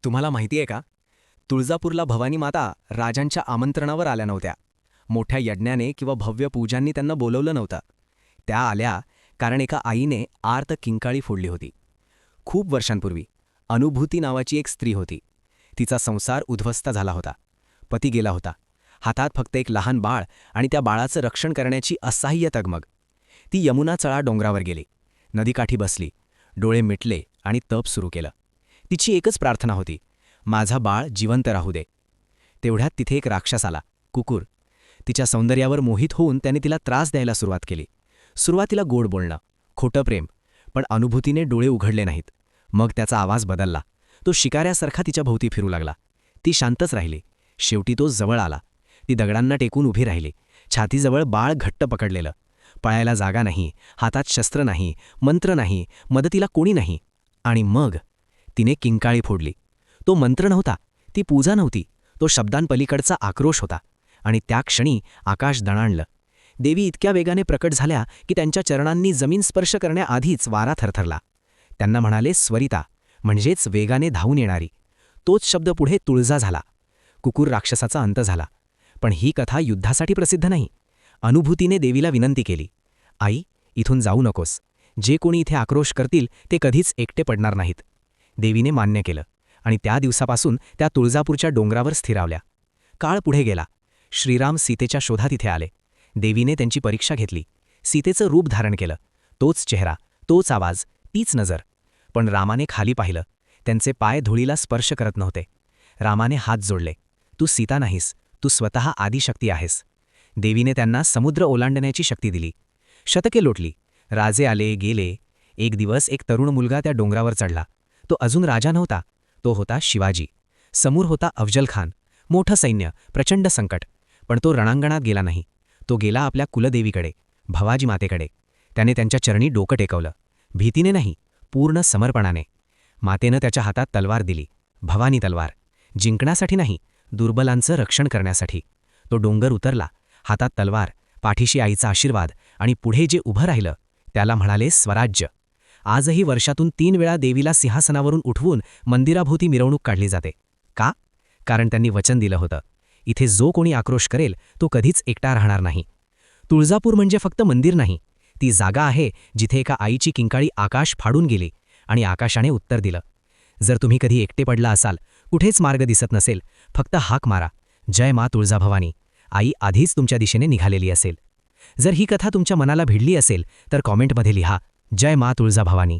तुम्हाला माहिती आहे का? तुळजापूरला भवानी माता राजांच्या आमंत्रणावर आल्या नव्हत्या. मोठ्या यज्ञाने किंवा भव्य पूजांनी त्यांना बोलवलं नव्हतं. त्या आल्या कारण एका आईने आर्त किंकाळी फोडली होती. खूप वर्षांपूर्वी अनुभूती नावाची एक स्त्री होती. तिचा संसार उद्ध्वस्त झाला होता. पती गेला होता. हातात फक्त एक लहान बाळ आणि त्या बाळाचं रक्षण करण्याची असहाय्य तगमग. ती यमुना चळा डोंगरावर गेली. नदीकाठी बसली. डोळे मिटले आणि तप सुरू केलं. तिची एकच प्रार्थना होती, माझा बाळ जिवंत राहू दे. तेवढ्यात तिथे एक राक्षस आला, कुकुर. तिच्या सौंदर्यावर मोहित होऊन त्याने तिला त्रास द्यायला सुरुवात केली. सुरुवातीला गोड बोलणं, खोटं प्रेम, पण अनुभूतीने डोळे उघडले नाहीत. मग त्याचा आवाज बदलला. तो शिकाऱ्यासारखा तिच्या भोवती फिरू लागला. ती शांतच राहिली. शेवटी तो जवळ आला. ती दगडांना टेकून उभी राहिली. छातीजवळ बाळ घट्ट पकडलेलं. पळायला जागा नाही, हातात शस्त्र नाही, मंत्र नाही, मदतीला कोणी नाही. आणि मग तिने किंकाळी फोडली. तो मंत्र नव्हता, ती पूजा नव्हती, तो शब्दांपलीकडचा आक्रोश होता. आणि त्या क्षणी आकाश दणाणलं. देवी इतक्या वेगाने प्रकट झाल्या की त्यांच्या चरणांनी जमीन स्पर्श करण्याआधीच वारा थरथरला. त्यांना म्हणाले स्वरिता, म्हणजेच वेगाने धावून येणारी. तोच शब्द पुढे तुळजा झाला. कुकुर राक्षसाचा अंत झाला. पण ही कथा युद्धासाठी प्रसिद्ध नाही. अनुभूतीने देवीला विनंती केली, आई, इथून जाऊ नकोस. जे कोणी इथे आक्रोश करतील ते कधीच एकटे पडणार नाहीत. देवीने मान्य केलं आणि त्या दिवसापासून त्या तुळजापूरच्या डोंगरावर स्थिरावल्या. काळ पुढे गेला. श्रीराम सीतेच्या शोधात इथे आले. देवीने त्यांची परीक्षा घेतली. सीतेचं रूप धारण केलं. तोच चेहरा, तोच आवाज, तीच नजर. पण रामाने खाली पाहिलं. त्यांचे पाय धुळीला स्पर्श करत नव्हते. रामाने हात जोडले. तू सीता नाहीस, तू स्वतः आदिशक्ती आहेस. देवीने त्यांना समुद्र ओलांडण्याची शक्ती दिली. शतके लोटली. राजे आले गेले. एक दिवस एक तरुण मुलगा त्या डोंगरावर चढला. तो अजून राजा नव्हता. तो होता शिवाजी. समोर होता अफजल खान. मोठं सैन्य, प्रचंड संकट. पण तो रणांगणात गेला नाही. तो गेला आपल्या कुलदेवीकडे, भवाजी मातेकडे. त्याने त्यांच्या चरणी डोकं टेकवलं. भीतीने नाही, पूर्ण समर्पणाने. मातेनं त्याच्या हातात तलवार दिली. भवानी तलवार. जिंकण्यासाठी नाही, दुर्बलांचं रक्षण करण्यासाठी. तो डोंगर उतरला. हातात तलवार, पाठीशी आईचा आशीर्वाद आणि पुढे जे उभं राहिलं त्याला म्हणाले स्वराज्य. आजही वर्षातून 3 वेळा देवीला सिंहासनावरून उठवून मंदिराभोवती मिरवणूक काढली जाते. का? कारण त्यांनी वचन दिलं होतं, इथे जो कोणी आक्रोश करेल तो कधीच एकटा राहणार नाही. तुळजापूर म्हणजे फक्त मंदिर नाही, ती जागा आहे जिथे एका आईची किंकाळी आकाश फाडून गेली आणि आकाशाने उत्तर दिलं. जर तुम्ही कधी एकटे पडला असाल, कुठेच मार्ग दिसत नसेल, फक्त हाक मारा, जय मा तुळजाभवानी. आई आधीच तुमच्या दिशेने निघालेली असेल. जर ही कथा तुमच्या मनाला भिडली असेल तर कॉमेंटमध्ये लिहा, जय मा तुळजाभवानी.